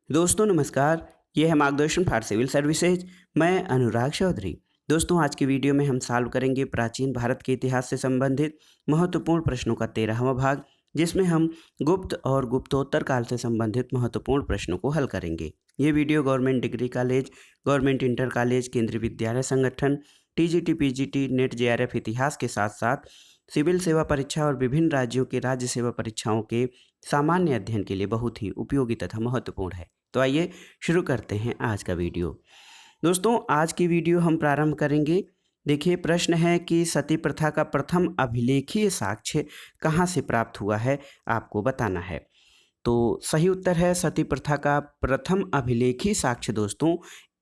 दोस्तों नमस्कार। ये है मार्गदर्शन फॉर सिविल सर्विसेज। मैं अनुराग चौधरी। दोस्तों आज की वीडियो में हम सॉल्व करेंगे प्राचीन भारत के इतिहास से संबंधित महत्वपूर्ण प्रश्नों का 13वां भाग, जिसमें हम गुप्त और गुप्तोत्तर काल से संबंधित महत्वपूर्ण प्रश्नों को हल करेंगे। ये video government degree college, government inter college, केंद्रीय विद्यालय संगठन, टीजीटी, पीजीटी, नेट, जेआरएफ इतिहास के साथ साथ सिविल सेवा परीक्षा और विभिन्न राज्यों के राज्य सेवा परीक्षाओं के सामान्य अध्ययन के लिए बहुत ही उपयोगी तथा महत्वपूर्ण है। तो आइए शुरू करते हैं आज का वीडियो। दोस्तों आज की वीडियो हम प्रारंभ करेंगे। देखिए प्रश्न है कि सती प्रथा का प्रथम अभिलेखीय साक्ष्य कहाँ से प्राप्त हुआ है, आपको बताना है। तो सही उत्तर है सती प्रथा का प्रथम अभिलेखीय साक्ष्य दोस्तों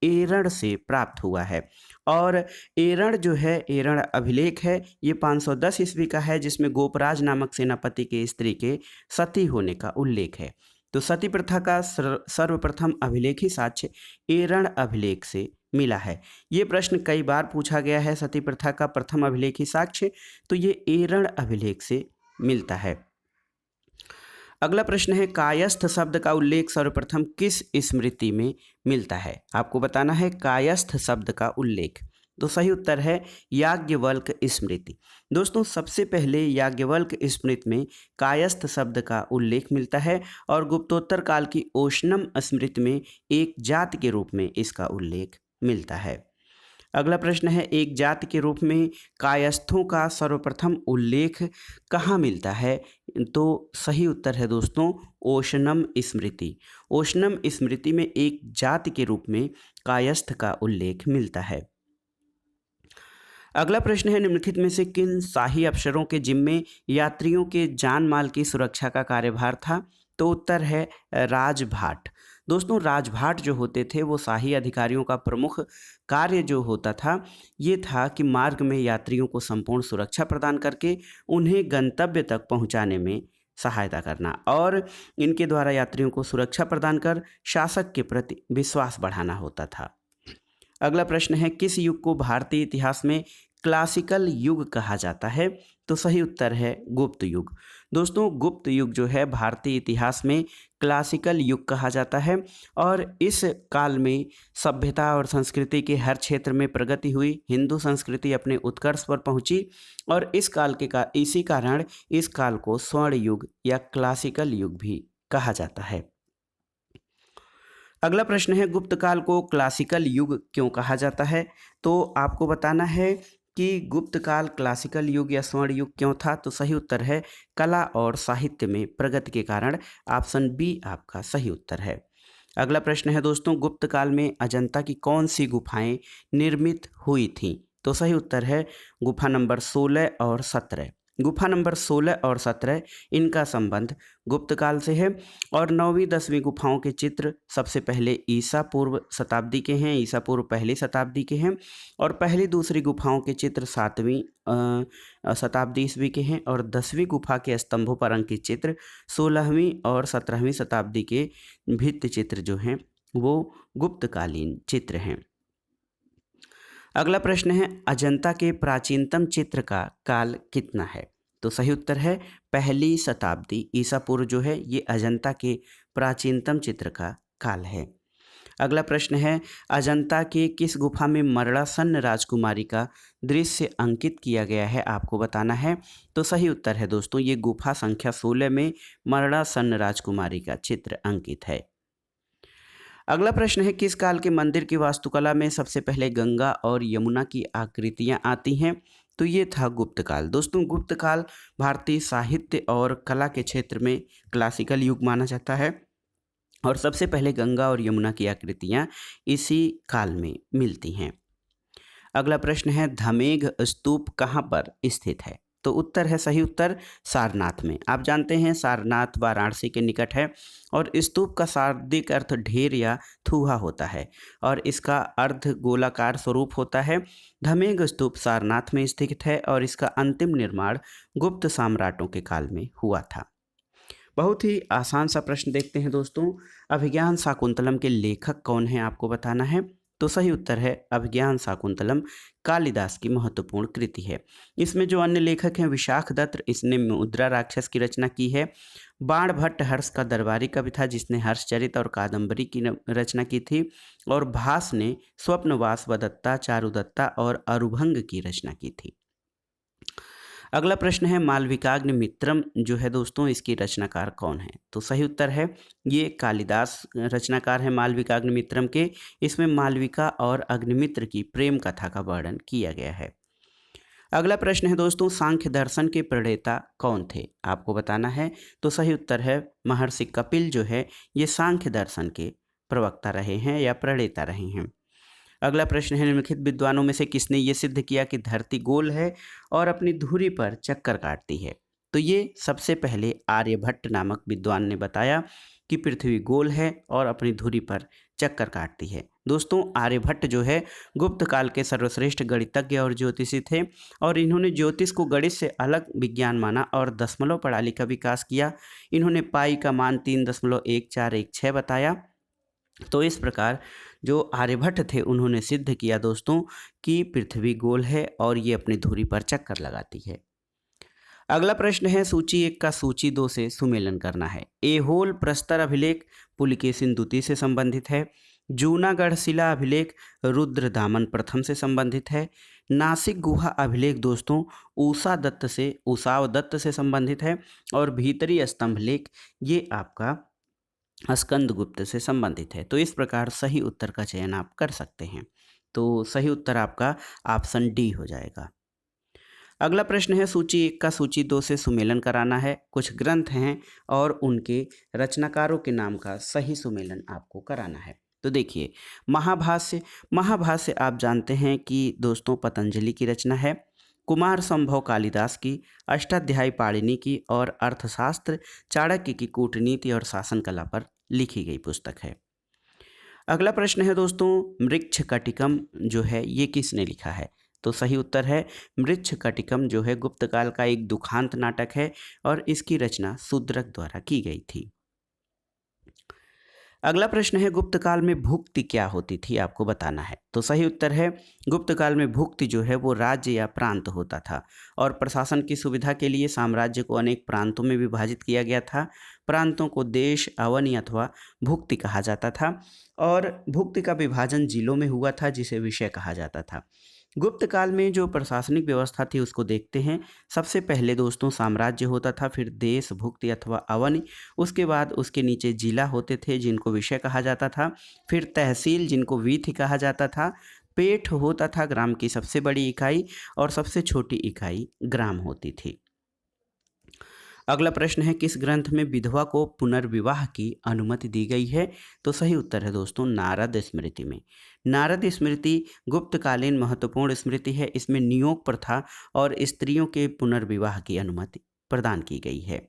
एरण से प्राप्त हुआ है। और एरण जो है, एरण अभिलेख है, ये 510 ईस्वी का है, जिसमें गोपराज नामक सेनापति के स्त्री के सती होने का उल्लेख है। तो सती प्रथा का सर्वप्रथम अभिलेखी साक्ष्य एरण अभिलेख से मिला है। ये प्रश्न कई बार पूछा गया है, सती प्रथा का प्रथम अभिलेखी साक्ष्य, तो ये एरण अभिलेख से मिलता है। अगला प्रश्न है कायस्थ शब्द का उल्लेख सर्वप्रथम किस स्मृति में मिलता है, आपको बताना है कायस्थ शब्द का उल्लेख। तो सही उत्तर है याज्ञवल्क्य स्मृति। दोस्तों सबसे पहले याज्ञवल्क्य स्मृति में कायस्थ शब्द का उल्लेख मिलता है और गुप्तोत्तर काल की ओशनम स्मृति में एक जाति के रूप में इसका उल्लेख मिलता है। अगला प्रश्न है एक जाति के रूप में कायस्थों का सर्वप्रथम उल्लेख कहाँ मिलता है। तो सही उत्तर है दोस्तों ओशनम स्मृति। ओशनम स्मृति में एक जाति के रूप में कायस्थ का उल्लेख मिलता है। अगला प्रश्न है निम्नलिखित में से किन शाही अफसरों के जिम्मे यात्रियों के जान माल की सुरक्षा का कार्यभार था। तो उत्तर है राजभाट। दोस्तों राजभाट जो होते थे वो शाही अधिकारियों का प्रमुख कार्य जो होता था ये था कि मार्ग में यात्रियों को संपूर्ण सुरक्षा प्रदान करके उन्हें गंतव्य तक पहुंचाने में सहायता करना और इनके द्वारा यात्रियों को सुरक्षा प्रदान कर शासक के प्रति विश्वास बढ़ाना होता था। अगला प्रश्न है किस युग को भारतीय इतिहास में क्लासिकल युग कहा जाता है। तो सही उत्तर है गुप्त युग। दोस्तों गुप्त युग जो है भारतीय इतिहास में क्लासिकल युग कहा जाता है और इस काल में सभ्यता और संस्कृति के हर क्षेत्र में प्रगति हुई, हिंदू संस्कृति अपने उत्कर्ष पर पहुंची और इसी कारण इस काल को स्वर्ण युग या क्लासिकल युग भी कहा जाता है। अगला प्रश्न है गुप्त काल को क्लासिकल युग क्यों कहा जाता है। तो आपको बताना है कि गुप्त काल क्लासिकल युग या स्वर्ण युग क्यों था। तो सही उत्तर है कला और साहित्य में प्रगति के कारण। ऑप्शन बी आपका सही उत्तर है। अगला प्रश्न है दोस्तों गुप्त काल में अजंता की कौन सी गुफाएं निर्मित हुई थीं। तो सही उत्तर है गुफा नंबर 16 और 17। गुफा नंबर 16 और 17 इनका संबंध गुप्त काल से है और 9वीं 10वीं गुफाओं के चित्र सबसे पहले ईसा पूर्व शताब्दी के हैं, ईसा पूर्व पहली शताब्दी के हैं और पहली दूसरी गुफाओं के चित्र 7वीं शताब्दी ईस्वी के हैं और 10वीं गुफा के स्तंभों पर अंकित चित्र 16वीं और 17वीं शताब्दी के भित्ति चित्र जो हैं वो गुप्तकालीन चित्र हैं। अगला प्रश्न है अजंता के प्राचीनतम चित्र का काल कितना है। तो सही उत्तर है पहली शताब्दी ईसा पूर्व जो है ये अजंता के प्राचीनतम चित्र का काल है। अगला प्रश्न है अजंता के किस गुफा में मरणासन्न राजकुमारी का दृश्य अंकित किया गया है, आपको बताना है। तो सही उत्तर है दोस्तों ये गुफा संख्या 16 में मरणासन्न राजकुमारी का चित्र अंकित है। अगला प्रश्न है किस काल के मंदिर की वास्तुकला में सबसे पहले गंगा और यमुना की आकृतियां आती हैं। तो ये था गुप्त काल। दोस्तों गुप्त काल भारतीय साहित्य और कला के क्षेत्र में क्लासिकल युग माना जाता है और सबसे पहले गंगा और यमुना की आकृतियां इसी काल में मिलती हैं। अगला प्रश्न है धमेघ स्तूप कहाँ पर स्थित है। तो उत्तर है सही उत्तर सारनाथ में। आप जानते हैं सारनाथ वाराणसी के निकट है और स्तूप का शाब्दिक अर्थ ढेर या थूहा होता है और इसका अर्ध गोलाकार स्वरूप होता है। धमेघ स्तूप सारनाथ में स्थित है और इसका अंतिम निर्माण गुप्त सम्राटों के काल में हुआ था। बहुत ही आसान सा प्रश्न देखते हैं दोस्तों। अभिज्ञान शाकुंतलम के लेखक कौन है, आपको बताना है। तो सही उत्तर है अभिज्ञान शाकुंतलम कालिदास की महत्वपूर्ण कृति है। इसमें जो अन्य लेखक हैं, विशाख दत्त, इसने मुद्रा राक्षस की रचना की है। बाण भट्ट हर्ष का दरबारी कवि था, जिसने हर्षचरित और कादंबरी की रचना की थी। और भास ने स्वप्नवास, वदत्ता, चारुदत्ता और अरुभंग की रचना की थी। अगला प्रश्न है मालविकाग्नि मित्रम जो है दोस्तों, इसकी रचनाकार कौन है? तो सही उत्तर है ये कालिदास रचनाकार है मालविकाग्नि मित्रम के। इसमें मालविका और अग्निमित्र की प्रेम कथा का वर्णन किया गया है। अगला प्रश्न है दोस्तों, सांख्य दर्शन के प्रणेता कौन थे? आपको बताना है। तो सही उत्तर है महर्षि कपिल जो है ये सांख्य दर्शन के प्रवक्ता रहे हैं या प्रणेता रहे हैं। अगला प्रश्न है निम्नलिखित विद्वानों में से किसने ये सिद्ध किया कि धरती गोल है और अपनी धुरी पर चक्कर काटती है? तो ये सबसे पहले आर्यभट्ट नामक विद्वान ने बताया कि पृथ्वी गोल है और अपनी धुरी पर चक्कर काटती है। दोस्तों आर्यभट्ट जो है गुप्त काल के सर्वश्रेष्ठ गणितज्ञ और ज्योतिषी थे और इन्होंने ज्योतिष को गणित से अलग विज्ञान माना और दशमलव प्रणाली का विकास किया। इन्होंने पाई का मान 3.1416 बताया। तो इस प्रकार जो आर्यभट्ट थे उन्होंने सिद्ध किया दोस्तों कि पृथ्वी गोल है और ये अपनी धुरी पर चक्कर लगाती है। अगला प्रश्न है सूची 1 का सूची 2 से सुमेलन करना है। एहोल प्रस्तर अभिलेख पुलिकेशिन द्वितीय से संबंधित है। जूनागढ़ शिला अभिलेख रुद्रदामन प्रथम से संबंधित है। नासिक गुहा अभिलेख दोस्तों उषाव दत्त से संबंधित है। और भीतरी स्तंभ लेख ये आपका स्कंदगुप्त से संबंधित है। तो इस प्रकार सही उत्तर का चयन आप कर सकते हैं। तो सही उत्तर आपका ऑप्शन डी हो जाएगा। अगला प्रश्न है सूची 1 का सूची 2 से सुमेलन कराना है। कुछ ग्रंथ हैं और उनके रचनाकारों के नाम का सही सुमेलन आपको कराना है। तो देखिए महाभाष्य आप जानते हैं कि दोस्तों पतंजलि की रचना है। कुमार संभव कालिदास की, अष्टाध्यायी पाणिनि की और अर्थशास्त्र चाणक्य की कूटनीति और शासन कला पर लिखी गई पुस्तक है। अगला प्रश्न है दोस्तों मृच्छकटिकम जो है ये किसने लिखा है? तो सही उत्तर है मृच्छकटिकम जो है गुप्त काल का एक दुखांत नाटक है और इसकी रचना शूद्रक द्वारा की गई थी। अगला प्रश्न है गुप्त काल में भुक्ति क्या होती थी? आपको बताना है। तो सही उत्तर है गुप्त काल में भुक्ति जो है वो राज्य या प्रांत होता था और प्रशासन की सुविधा के लिए साम्राज्य को अनेक प्रांतों में विभाजित किया गया था। प्रांतों को देश, अवनि अथवा भुक्ति कहा जाता था और भुक्ति का विभाजन जिलों में हुआ था जिसे विषय कहा जाता था। गुप्त काल में जो प्रशासनिक व्यवस्था थी उसको देखते हैं। सबसे पहले दोस्तों साम्राज्य होता था, फिर देश, भुक्ति अथवा अवनि, उसके बाद उसके नीचे जिला होते थे जिनको विषय कहा जाता था, फिर तहसील जिनको वीथि कहा जाता था, पेठ होता था ग्राम की सबसे बड़ी इकाई और सबसे छोटी इकाई ग्राम होती थी। अगला प्रश्न है किस ग्रंथ में विधवा को पुनर्विवाह की अनुमति दी गई है? तो सही उत्तर है दोस्तों नारद स्मृति में। नारद स्मृति गुप्तकालीन महत्वपूर्ण स्मृति है। इसमें नियोग प्रथा और स्त्रियों के पुनर्विवाह की अनुमति प्रदान की गई है।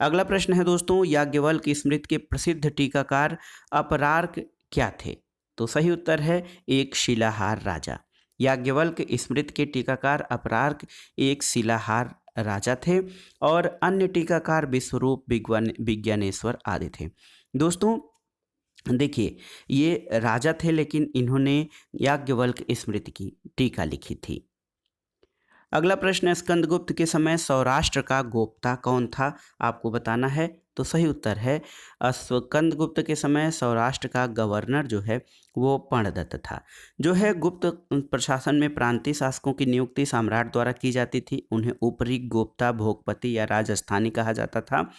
अगला प्रश्न है दोस्तों याज्ञवल्क्य स्मृति के प्रसिद्ध टीकाकार अपरार्क क्या थे? तो सही उत्तर है एक शिलाहार राजा। याज्ञवल्क्य स्मृति के टीकाकार अपरार्क एक शिलाहार राजा थे और अन्य टीकाकार विश्वरूप, विज्ञानेश्वर आदि थे। दोस्तों देखिए ये राजा थे लेकिन इन्होंने याज्ञवल्क्य स्मृति की टीका लिखी थी। अगला प्रश्न स्कंदगुप्त के समय सौराष्ट्र का गोप्ता कौन था? आपको बताना है। तो सही उत्तर है स्कंदगुप्त के समय सौराष्ट्र का गवर्नर जो है वो पर्णदत्त था। जो है गुप्त प्रशासन में प्रांतीय शासकों की नियुक्ति सम्राट द्वारा की जाती थी। उन्हें उपरी, गोप्ता, भोगपति या राजस्थानी कहा जाता था।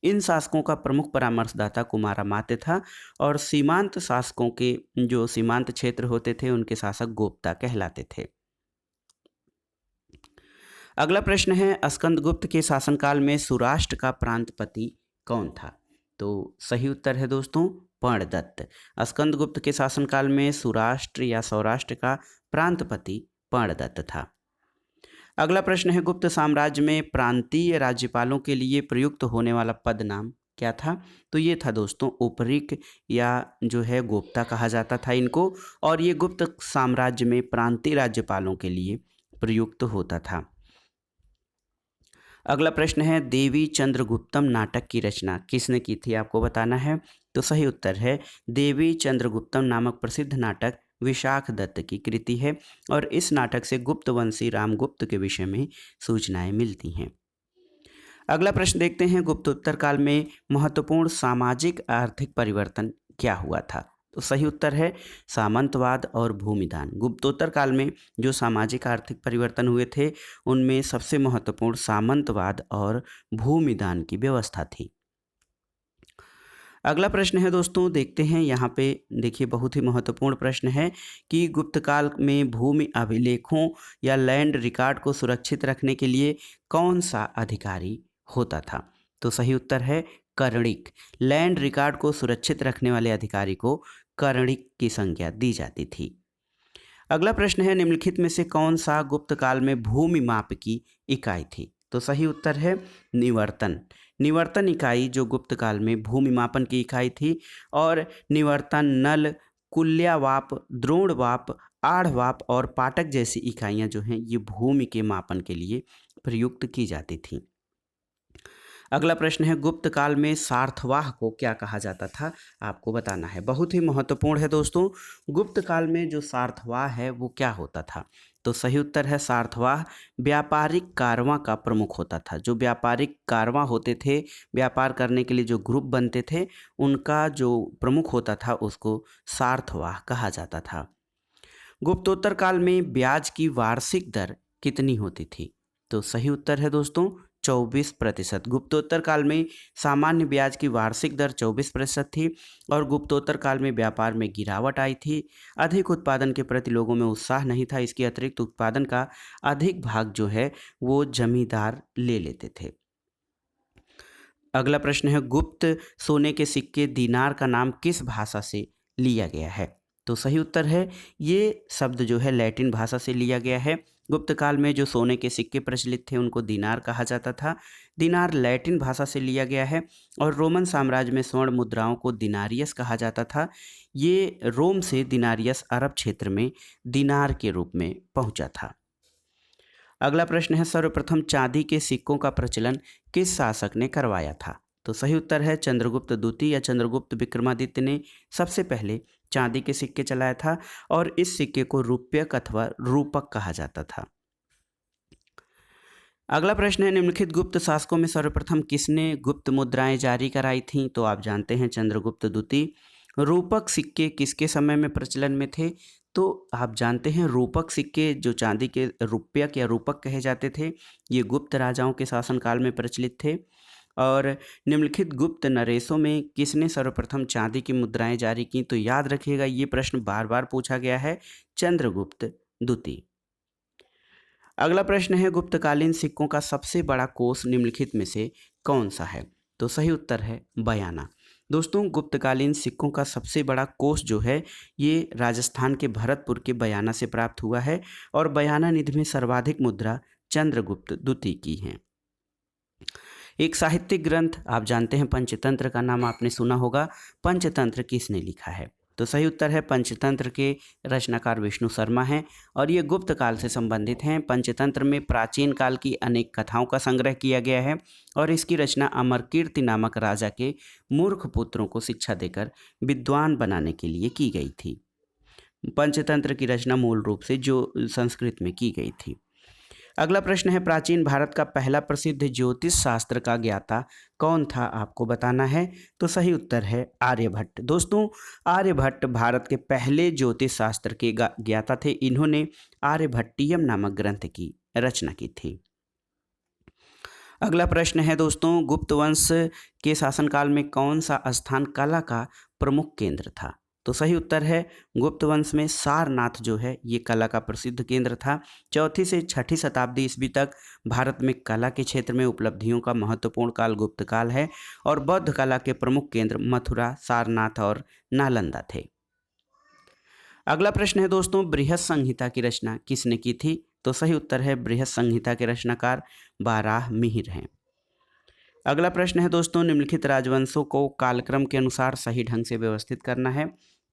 इन शासकों का प्रमुख परामर्शदाता कुमारामात्य था और सीमांत शासकों के जो सीमांत क्षेत्र होते थे उनके शासक गोप्ता कहलाते थे। अगला प्रश्न है स्कंदगुप्त के शासनकाल में सौराष्ट्र का प्रांतपति कौन था? तो सही उत्तर है दोस्तों पर्णदत्त। स्कंदगुप्त के शासनकाल में सौराष्ट्र या सौराष्ट्र का प्रांतपति पर्णदत्त था। अगला प्रश्न है गुप्त साम्राज्य में प्रांतीय राज्यपालों के लिए प्रयुक्त होने वाला पद नाम क्या था? तो ये था दोस्तों उपरीक या जो है गोप्ता कहा जाता था इनको और ये गुप्त साम्राज्य में प्रांतीय राज्यपालों के लिए प्रयुक्त होता था। अगला प्रश्न है देवी चंद्रगुप्तम नाटक की रचना किसने की थी, आपको बताना है। तो सही उत्तर है देवी चंद्रगुप्तम नामक प्रसिद्ध नाटक विशाख दत्त की कृति है और इस नाटक से गुप्तवंशी रामगुप्त के विषय में सूचनाएं मिलती हैं। अगला प्रश्न देखते हैं गुप्तोत्तर काल में महत्वपूर्ण सामाजिक आर्थिक परिवर्तन क्या हुआ था। तो सही उत्तर है सामंतवाद और भूमिदान। गुप्तोत्तर काल में जो सामाजिक आर्थिक परिवर्तन हुए थे उनमें सबसे महत्वपूर्ण सामंतवाद और भूमिदान की व्यवस्था थी। अगला प्रश्न है दोस्तों, देखते हैं यहाँ पे। देखिए बहुत ही महत्वपूर्ण प्रश्न है कि गुप्त काल में भूमि अभिलेखों या लैंड रिकॉर्ड को सुरक्षित रखने के लिए कौन सा अधिकारी होता था। तो सही उत्तर है कर्णिक। लैंड रिकॉर्ड को सुरक्षित रखने वाले अधिकारी को कर्णिक की संज्ञा दी जाती थी। अगला प्रश्न है निम्नलिखित में से कौन सा गुप्त काल में भूमि माप की इकाई थी। तो सही उत्तर है निवर्तन। निवर्तन इकाई जो गुप्त काल में भूमि मापन की इकाई थी और निवर्तन नल, कुल्यावाप, द्रोणवाप, आढ़वाप और पाटक जैसी इकाइयां जो हैं ये भूमि के मापन के लिए प्रयुक्त की जाती थी। अगला प्रश्न है गुप्त काल में सार्थवाह को क्या कहा जाता था, आपको बताना है। बहुत ही महत्वपूर्ण है दोस्तों। गुप्त काल में जो सार्थवाह है वो क्या होता था। तो सही उत्तर है सार्थवाह व्यापारिक कारवां का प्रमुख होता था। जो व्यापारिक कारवां होते थे, व्यापार करने के लिए जो ग्रुप बनते थे, उनका जो प्रमुख होता था उसको सार्थवाह कहा जाता था। गुप्तोत्तर काल में ब्याज की वार्षिक दर कितनी होती थी। तो सही उत्तर है दोस्तों 24%। गुप्तोत्तर काल में सामान्य ब्याज की वार्षिक दर 24% थी और गुप्तोत्तर काल में व्यापार में गिरावट आई थी। अधिक उत्पादन के प्रति लोगों में उत्साह नहीं था। इसके अतिरिक्त उत्पादन का अधिक भाग जो है वो जमींदार ले लेते थे। अगला प्रश्न है गुप्त सोने के सिक्के दीनार का नाम किस भाषा से लिया गया है। तो सही उत्तर है ये शब्द जो है लैटिन भाषा से लिया गया है। गुप्त काल में जो सोने के सिक्के प्रचलित थे उनको दीनार कहा जाता था। दीनार लैटिन भाषा से लिया गया है और रोमन साम्राज्य में स्वर्ण मुद्राओं को दिनारियस कहा जाता था। ये रोम से दिनारियस अरब क्षेत्र में दिनार के रूप में पहुंचा था। अगला प्रश्न है सर्वप्रथम चांदी के सिक्कों का प्रचलन किस शासक ने करवाया था। तो सही उत्तर है चंद्रगुप्त द्वितीय या चंद्रगुप्त विक्रमादित्य ने सबसे पहले चांदी के सिक्के चलाया था और इस सिक्के को रूप्यक अथवा रूपक कहा जाता था। अगला प्रश्न है निम्नलिखित गुप्त शासकों में सर्वप्रथम किसने गुप्त मुद्राएं जारी कराई थीं। तो आप जानते हैं चंद्रगुप्त द्वितीय। रूपक सिक्के किसके समय में प्रचलन में थे। तो आप जानते हैं रूपक सिक्के जो चांदी के रूपयक या रूपक कहे जाते थे ये गुप्त राजाओं के शासनकाल में प्रचलित थे। और निम्नलिखित गुप्त नरेशों में किसने सर्वप्रथम चांदी की मुद्राएं जारी की। तो याद रखिएगा ये प्रश्न बार बार पूछा गया है, चंद्रगुप्त द्वितीय। अगला प्रश्न है गुप्तकालीन सिक्कों का सबसे बड़ा कोष निम्नलिखित में से कौन सा है। तो सही उत्तर है बयाना। दोस्तों गुप्तकालीन सिक्कों का सबसे बड़ा कोष जो है ये राजस्थान के भरतपुर के बयाना से प्राप्त हुआ है और बयाना निधि में सर्वाधिक मुद्रा चंद्रगुप्त द्वितीय की हैं। एक साहित्यिक ग्रंथ आप जानते हैं पंचतंत्र का नाम आपने सुना होगा। पंचतंत्र किसने लिखा है। तो सही उत्तर है पंचतंत्र के रचनाकार विष्णु शर्मा हैं और ये गुप्त काल से संबंधित हैं। पंचतंत्र में प्राचीन काल की अनेक कथाओं का संग्रह किया गया है और इसकी रचना अमरकीर्ति नामक राजा के मूर्ख पुत्रों को शिक्षा देकर विद्वान बनाने के लिए की गई थी। पंचतंत्र की रचना मूल रूप से जो संस्कृत में की गई थी। अगला प्रश्न है प्राचीन भारत का पहला प्रसिद्ध ज्योतिष शास्त्र का ज्ञाता कौन था, आपको बताना है। तो सही उत्तर है आर्यभट्ट। दोस्तों आर्यभट्ट भारत के पहले ज्योतिष शास्त्र के ज्ञाता थे। इन्होंने आर्यभट्टियम नामक ग्रंथ की रचना की थी। अगला प्रश्न है दोस्तों गुप्त वंश के शासनकाल में कौन सा स्थान कला का प्रमुख केंद्र था। तो सही उत्तर है गुप्त वंश में सारनाथ जो है ये कला का प्रसिद्ध केंद्र था। 4वीं से 6वीं शताब्दी ईस्वी तक भारत में कला के क्षेत्र में उपलब्धियों का महत्वपूर्ण काल गुप्त काल है और बौद्ध कला के प्रमुख केंद्र मथुरा, सारनाथ और नालंदा थे। अगला प्रश्न है दोस्तों बृहत संहिता की रचना किसने की थी। तो सही उत्तर है बृहत संहिता के रचनाकार बाराहमिहिर हैं। अगला प्रश्न है दोस्तों निम्नलिखित राजवंशों को कालक्रम के अनुसार सही ढंग से व्यवस्थित करना है।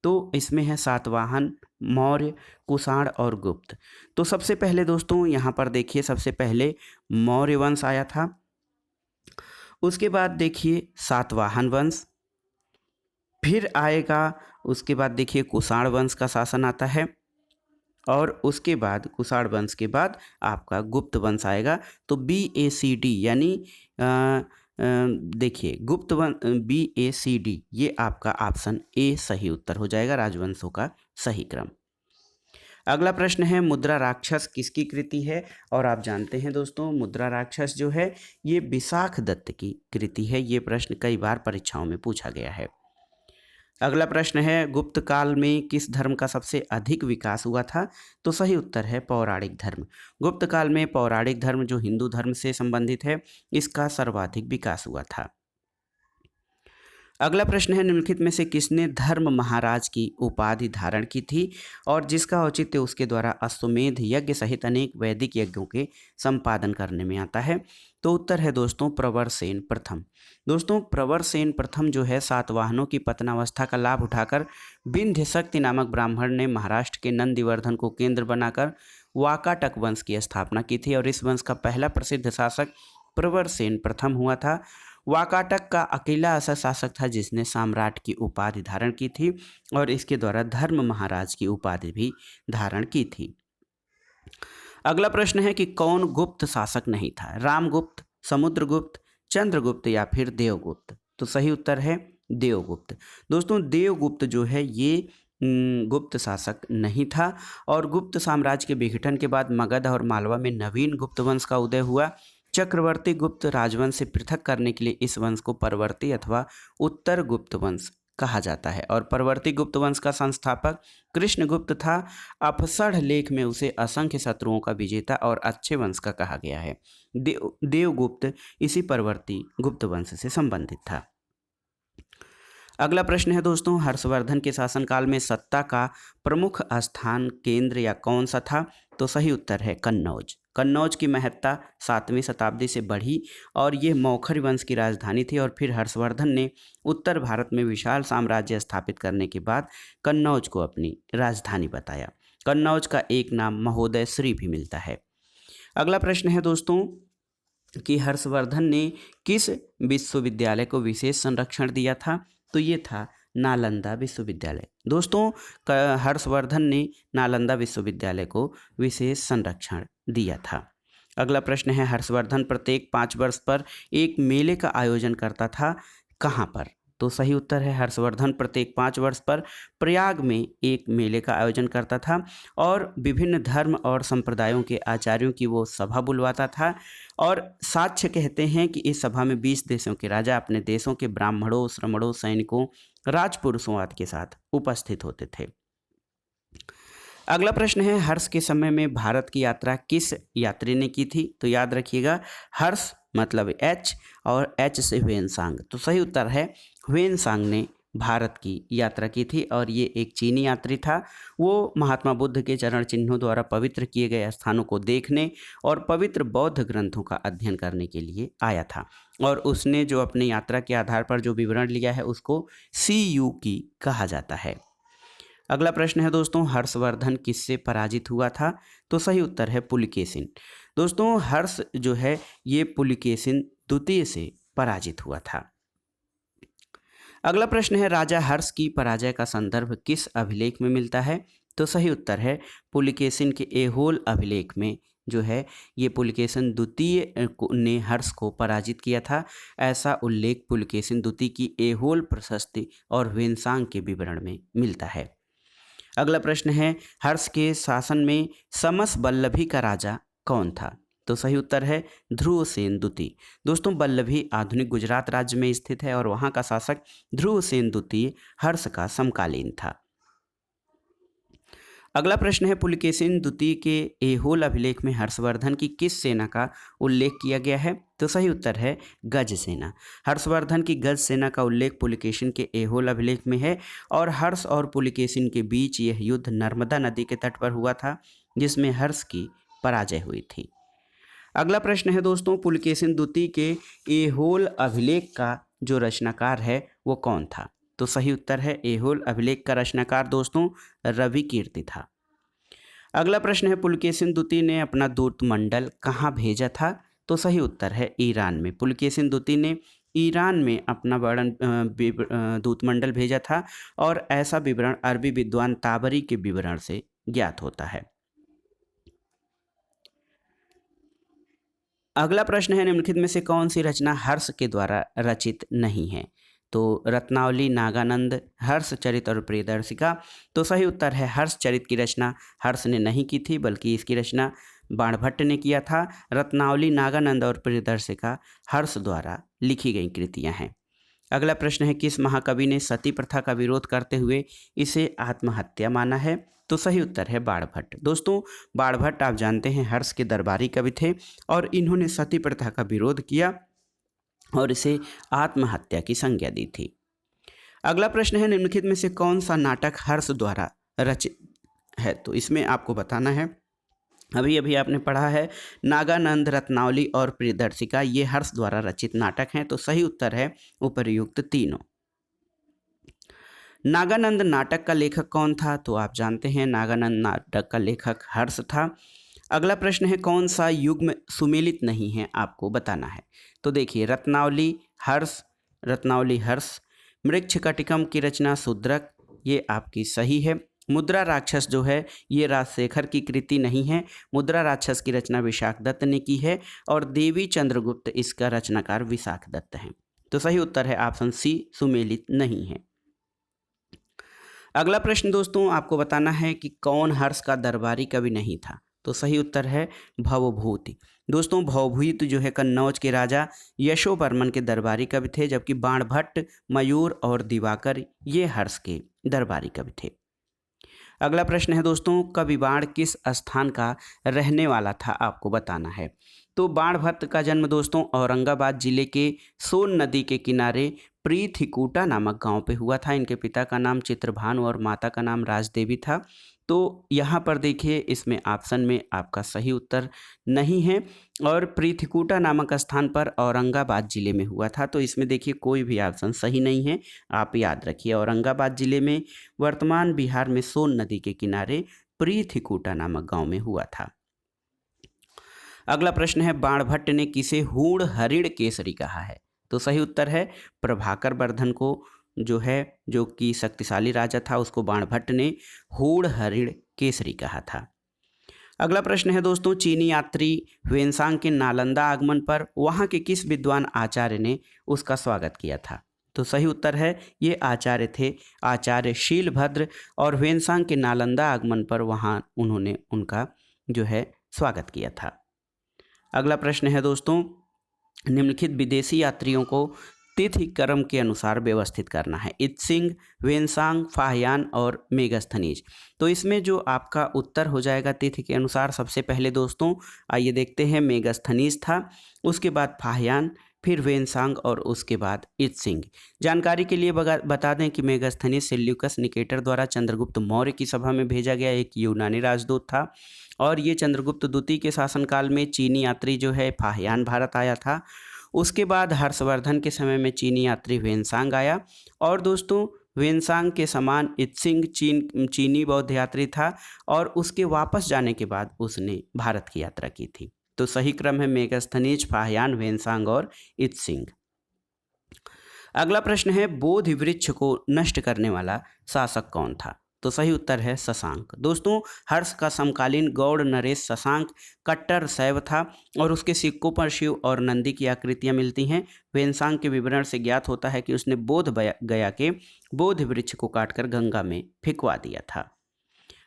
तो इसमें है सातवाहन, मौर्य, कुषाण और गुप्त। तो सबसे पहले दोस्तों यहाँ पर देखिए, सबसे पहले मौर्य वंश आया था, उसके बाद देखिए सातवाहन वंश, फिर आएगा उसके बाद देखिए कुषाण वंश का शासन आता है, और उसके बाद कुषाण वंश के बाद आपका गुप्त वंश आएगा। तो BACD यानी देखिए गुप्त वंश BACD, ये आपका ऑप्शन ए सही उत्तर हो जाएगा, राजवंशों का सही क्रम। अगला प्रश्न है, मुद्रा राक्षस किसकी कृति है? और आप जानते हैं दोस्तों, मुद्रा राक्षस जो है ये विशाख दत्त की कृति है। ये प्रश्न कई बार परीक्षाओं में पूछा गया है। अगला प्रश्न है, गुप्त काल में किस धर्म का सबसे अधिक विकास हुआ था? तो सही उत्तर है पौराणिक धर्म। गुप्त काल में पौराणिक धर्म जो हिंदू धर्म से संबंधित है, इसका सर्वाधिक विकास हुआ था। अगला प्रश्न है, निम्नलिखित में से किसने धर्म महाराज की उपाधि धारण की थी और जिसका औचित्य उसके द्वारा अश्वमेध यज्ञ सहित अनेक वैदिक यज्ञों के संपादन करने में आता है? तो उत्तर है दोस्तों प्रवरसेन प्रथम। दोस्तों प्रवरसेन प्रथम जो है सातवाहनों की पतनावस्था का लाभ उठाकर विंध्य शक्ति नामक ब्राह्मण ने महाराष्ट्र के नंदीवर्धन को केंद्र बनाकर वाकाटक वंश की स्थापना की थी, और इस वंश का पहला प्रसिद्ध शासक प्रवरसेन प्रथम हुआ था। वाकाटक का अकेला ऐसा शासक था जिसने सम्राट की उपाधि धारण की थी, और इसके द्वारा धर्म महाराज की उपाधि भी धारण की थी। अगला प्रश्न है कि कौन गुप्त शासक नहीं था? रामगुप्त, समुद्रगुप्त, चंद्रगुप्त या फिर देवगुप्त? तो सही उत्तर है देवगुप्त। दोस्तों देवगुप्त जो है ये गुप्त शासक नहीं था, और गुप्त साम्राज्य के विघटन के बाद मगध और मालवा में नवीन गुप्त वंश का उदय हुआ। चक्रवर्ती गुप्त राजवंश से पृथक करने के लिए इस वंश को परवर्ती अथवा उत्तर गुप्त वंश कहा जाता है, और परवर्ती गुप्त वंश का संस्थापक कृष्णगुप्त था। अपसढ़ लेख में उसे असंख्य शत्रुओं का विजेता और अच्छे वंश का कहा गया है। देवगुप्त इसी परवर्ती गुप्त वंश से संबंधित था। अगला प्रश्न है दोस्तों, हर्षवर्धन के शासनकाल में सत्ता का प्रमुख स्थान केंद्र या कौन सा था? तो सही उत्तर है कन्नौज। कन्नौज की महत्ता 7वीं शताब्दी से बढ़ी, और ये मौखर वंश की राजधानी थी, और फिर हर्षवर्धन ने उत्तर भारत में विशाल साम्राज्य स्थापित करने के बाद कन्नौज को अपनी राजधानी बताया। कन्नौज का एक नाम महोदय श्री भी मिलता है। अगला प्रश्न है दोस्तों कि हर्षवर्धन ने किस विश्वविद्यालय को विशेष संरक्षण दिया था? तो ये था नालंदा विश्वविद्यालय। दोस्तों हर्षवर्धन ने नालंदा विश्वविद्यालय को विशेष संरक्षण दिया था। अगला प्रश्न है, हर्षवर्धन प्रत्येक 5 वर्ष पर एक मेले का आयोजन करता था, कहाँ पर? तो सही उत्तर है हर्षवर्धन प्रत्येक 5 वर्ष पर प्रयाग में एक मेले का आयोजन करता था, और विभिन्न धर्म और संप्रदायों के आचार्यों की वो सभा बुलवाता था, और साक्ष्य कहते हैं कि इस सभा में 20 देशों के राजा अपने देशों के ब्राह्मणों, श्रमणों, सैनिकों, राजपुरुषों आदि के साथ उपस्थित होते थे। अगला प्रश्न है, हर्ष के समय में भारत की यात्रा किस यात्री ने की थी? तो याद रखिएगा हर्ष मतलब एच, और एच से ह्वेनसांग। तो सही उत्तर है ह्वेनसांग ने भारत की यात्रा की थी, और ये एक चीनी यात्री था। वो महात्मा बुद्ध के चरण चिन्हों द्वारा पवित्र किए गए स्थानों को देखने और पवित्र बौद्ध ग्रंथों का अध्ययन करने के लिए आया था, और उसने जो अपनी यात्रा के आधार पर जो विवरण लिया है उसको CU की कहा जाता है। अगला प्रश्न है दोस्तों, हर्षवर्धन किससे पराजित हुआ था? तो सही उत्तर है पुलकेशिन। दोस्तों हर्ष जो है ये पुलकेशिन द्वितीय से पराजित हुआ था। अगला प्रश्न है, राजा हर्ष की पराजय का संदर्भ किस अभिलेख में मिलता है? तो सही उत्तर है पुलकेशिन के ऐहोल अभिलेख में जो है ये पुलकेशिन द्वितीय ने हर्ष को पराजित किया था। ऐसा उल्लेख पुलकेशिन द्वितीय की ऐहोल प्रशस्ति और ह्वेनसांग के विवरण में मिलता है। अगला प्रश्न है, हर्ष के शासन में समस बल्लभी का राजा कौन था? तो सही उत्तर है ध्रुवसेन द्वितीय। दोस्तों बल्लभी आधुनिक गुजरात राज्य में स्थित है, और वहां का शासक ध्रुवसेन द्वितीय हर्ष का समकालीन था। अगला प्रश्न है, पुलकेशिन द्वितीय के ऐहोल अभिलेख में हर्षवर्धन की किस सेना का उल्लेख किया गया है? तो सही उत्तर है गज सेना। हर्षवर्धन की गज सेना का उल्लेख पुलकेशिन के ऐहोल अभिलेख में है, और हर्ष और पुलकेशिन के बीच यह युद्ध नर्मदा नदी के तट पर हुआ था, जिसमें हर्ष की पराजय हुई थी। अगला प्रश्न है दोस्तों, पुलकेशिन द्वितीय के ऐहोल अभिलेख का जो रचनाकार है वो कौन था? तो सही उत्तर है ऐहोल अभिलेख का रचनाकार दोस्तों रवि कीर्ति था। अगला प्रश्न है पुलकेशिन द्वितीय ने अपना दूत मंडल कहाँ भेजा था? तो सही उत्तर है ईरान में। पुलकेशिन द्वितीय ने ईरान में अपना दूत मंडल भेजा था और ऐसा विवरण अरबी विद्वान ताबरी के विवरण से ज्ञात होता है। अगला प्रश्न है निम्नलिखित में से कौन सी रचना हर्ष के द्वारा रचित नहीं है? तो रत्नावली, नागानंद, हर्ष चरित और प्रियदर्शिका। तो सही उत्तर है हर्ष चरित की रचना हर्ष ने नहीं की थी, बल्कि इसकी रचना बाणभट्ट ने किया था। रत्नावली, नागानंद और प्रियदर्शिका हर्ष द्वारा लिखी गई कृतियां हैं। अगला प्रश्न है किस महाकवि ने सती प्रथा का विरोध करते हुए इसे आत्महत्या माना है? तो सही उत्तर है बाणभट्ट। दोस्तों बाणभट्ट आप जानते हैं हर्ष के दरबारी कवि थे और इन्होंने सती प्रथा का विरोध किया और इसे आत्महत्या की संज्ञा दी थी। अगला प्रश्न है निम्नलिखित में से कौन सा नाटक हर्ष द्वारा रचित है? तो इसमें आपको बताना है, अभी अभी आपने पढ़ा है नागानंद, रत्नावली और प्रियदर्शिका ये हर्ष द्वारा रचित नाटक हैं। तो सही उत्तर है उपर्युक्त तीनों। नागानंद नाटक का लेखक कौन था? तो आप जानते हैं नागानंद नाटक का लेखक हर्ष था। अगला प्रश्न है कौन सा युग्म सुमेलित नहीं है? आपको बताना है। तो देखिए रत्नावली हर्ष, मृच्छकटिकम की रचना शूद्रक, ये आपकी सही है। मुद्रा राक्षस जो है ये राजशेखर की कृति नहीं है, मुद्रा राक्षस की रचना विशाख दत्त ने की है और देवी चंद्रगुप्त इसका रचनाकार विशाख दत्त हैं। तो सही उत्तर है ऑप्शन सी, सुमेलित नहीं है। अगला प्रश्न दोस्तों आपको बताना है कि कौन हर्ष का दरबारी कवि नहीं था? तो सही उत्तर है भवभूति। दोस्तों भवभूति जो है कन्नौज के राजा यशोवर्मन के दरबारी कवि थे, जबकि बाणभट्ट, मयूर और दिवाकर ये हर्ष के दरबारी कवि थे। अगला प्रश्न है दोस्तों कवि बाण किस स्थान का रहने वाला था? आपको बताना है। तो बाणभट्ट का जन्म दोस्तों औरंगाबाद जिले के सोन नदी के किनारे प्रीथिकूटा नामक गांव पे हुआ था। इनके पिता का नाम चित्रभानु और माता का नाम राजदेवी था। तो यहाँ पर देखिए इसमें ऑप्शन में आपका सही उत्तर नहीं है और प्रीथिकूटा नामक स्थान पर औरंगाबाद जिले में हुआ था। तो इसमें देखिए कोई भी ऑप्शन सही नहीं है, आप याद रखिए औरंगाबाद जिले में वर्तमान बिहार में सोन नदी के किनारे प्रीथिकूटा नामक गांव में हुआ था। अगला प्रश्न है बाणभट्ट ने किसे हूण हरिण केसरी कहा है? तो सही उत्तर है प्रभाकर वर्धन को जो कि शक्तिशाली राजा था उसको बाणभट्ट ने हूण हरिण केसरी कहा था। अगला प्रश्न है दोस्तों चीनी यात्री ह्वेनसांग के नालंदा आगमन पर वहाँ के किस विद्वान आचार्य ने उसका स्वागत किया था? तो सही उत्तर है ये आचार्य थे आचार्य शीलभद्र और ह्वेनसांग के नालंदा आगमन पर वहाँ उन्होंने उनका स्वागत किया था। अगला प्रश्न है दोस्तों निम्नलिखित विदेशी यात्रियों को तिथि क्रम के अनुसार व्यवस्थित करना है। इत्सिंग, ह्वेनसांग, फाहियान और मेगस्थनीज। तो इसमें जो आपका उत्तर हो जाएगा तिथि के अनुसार, सबसे पहले दोस्तों आइए देखते हैं मेगस्थनीज था, उसके बाद फाहियान, फिर ह्वेनसांग और उसके बाद इत्सिंग। जानकारी के लिए बता दें कि मेगस्थनीज सेल्यूकस निकेटर द्वारा चंद्रगुप्त मौर्य की सभा में भेजा गया एक यूनानी राजदूत था और ये चंद्रगुप्त द्वितीय के शासनकाल में चीनी यात्री फाहियान भारत आया था। उसके बाद हर्षवर्धन के समय में चीनी यात्री ह्वेनसांग आया और दोस्तों ह्वेनसांग के समान इत्सिंग चीनी बौद्ध यात्री था और उसके वापस जाने के बाद उसने भारत की यात्रा की थी। तो सही क्रम है मेगस्थनीज, फाहियान, ह्वेनसांग और इत्सिंग। अगला प्रश्न है बोधि वृक्ष को नष्ट करने वाला शासक कौन था? तो सही उत्तर है शशांक। दोस्तों हर्ष का समकालीन गौड़ नरेश शशांक कट्टर शैव था और उसके सिक्कों पर शिव और नंदी की आकृतियां मिलती हैं। ह्वेनसांग के विवरण से ज्ञात होता है कि उसने बोध गया के बोधि वृक्ष को काटकर गंगा में फेंकवा दिया था।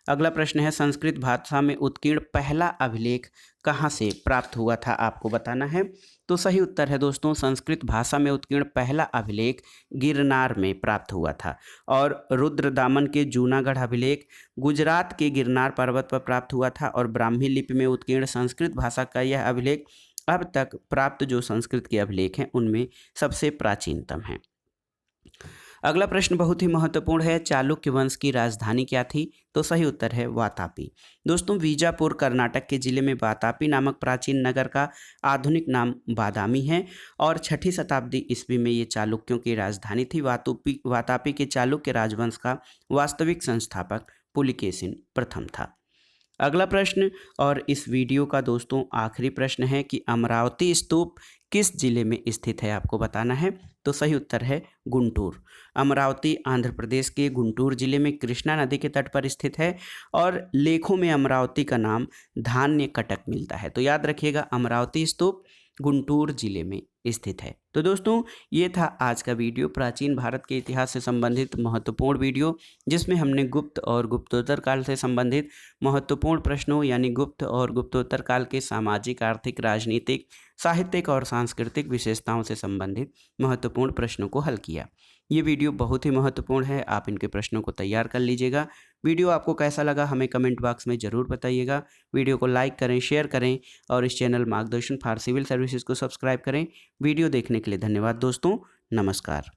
अगला प्रश्न है संस्कृत भाषा में उत्कीर्ण पहला अभिलेख कहाँ से प्राप्त हुआ था? आपको बताना है। तो सही उत्तर है दोस्तों संस्कृत भाषा में उत्कीर्ण पहला अभिलेख गिरनार में प्राप्त हुआ था और रुद्रदामन के जूनागढ़ अभिलेख गुजरात के गिरनार पर्वत पर प्राप्त हुआ था और ब्राह्मी लिपि में उत्कीर्ण संस्कृत भाषा का यह अभिलेख अब तक प्राप्त जो संस्कृत के अभिलेख हैं उनमें सबसे प्राचीनतम है। अगला प्रश्न बहुत ही महत्वपूर्ण है, चालुक्य वंश की राजधानी क्या थी? तो सही उत्तर है वातापी। दोस्तों, बीजापुर कर्नाटक के जिले में वातापी नामक प्राचीन नगर का आधुनिक नाम बादामी है और 6ठी शताब्दी ईस्वी में ये चालुक्यों की राजधानी थी। वातापी के चालुक्य राजवंश का वास्तविक संस्थापक पुलिकेशिन प्रथम था। अगला प्रश्न और इस वीडियो का दोस्तों आखिरी प्रश्न है कि अमरावती स्तूप किस जिले में स्थित है, आपको बताना है। तो सही उत्तर है गुंटूर। अमरावती आंध्र प्रदेश के गुंटूर जिले में कृष्णा नदी के तट पर स्थित है और लेखों में अमरावती का नाम धान्य कटक मिलता है। तो याद रखिएगा, अमरावती स्तूप गुंटूर जिले में स्थित है। तो दोस्तों, ये था आज का वीडियो, प्राचीन भारत के इतिहास से संबंधित महत्वपूर्ण वीडियो, जिसमें हमने गुप्त और गुप्तोत्तर काल से संबंधित महत्वपूर्ण प्रश्नों यानी गुप्त और गुप्तोत्तर काल के सामाजिक, आर्थिक, राजनीतिक, साहित्यिक और सांस्कृतिक विशेषताओं से संबंधित महत्वपूर्ण प्रश्नों को हल किया। ये वीडियो बहुत ही महत्वपूर्ण है, आप इनके प्रश्नों को तैयार कर लीजिएगा। वीडियो आपको कैसा लगा हमें कमेंट बॉक्स में ज़रूर बताइएगा। वीडियो को लाइक करें, शेयर करें और इस चैनल मार्गदर्शन फॉर सिविल सर्विसेज को सब्सक्राइब करें। वीडियो देखने के लिए धन्यवाद दोस्तों, नमस्कार।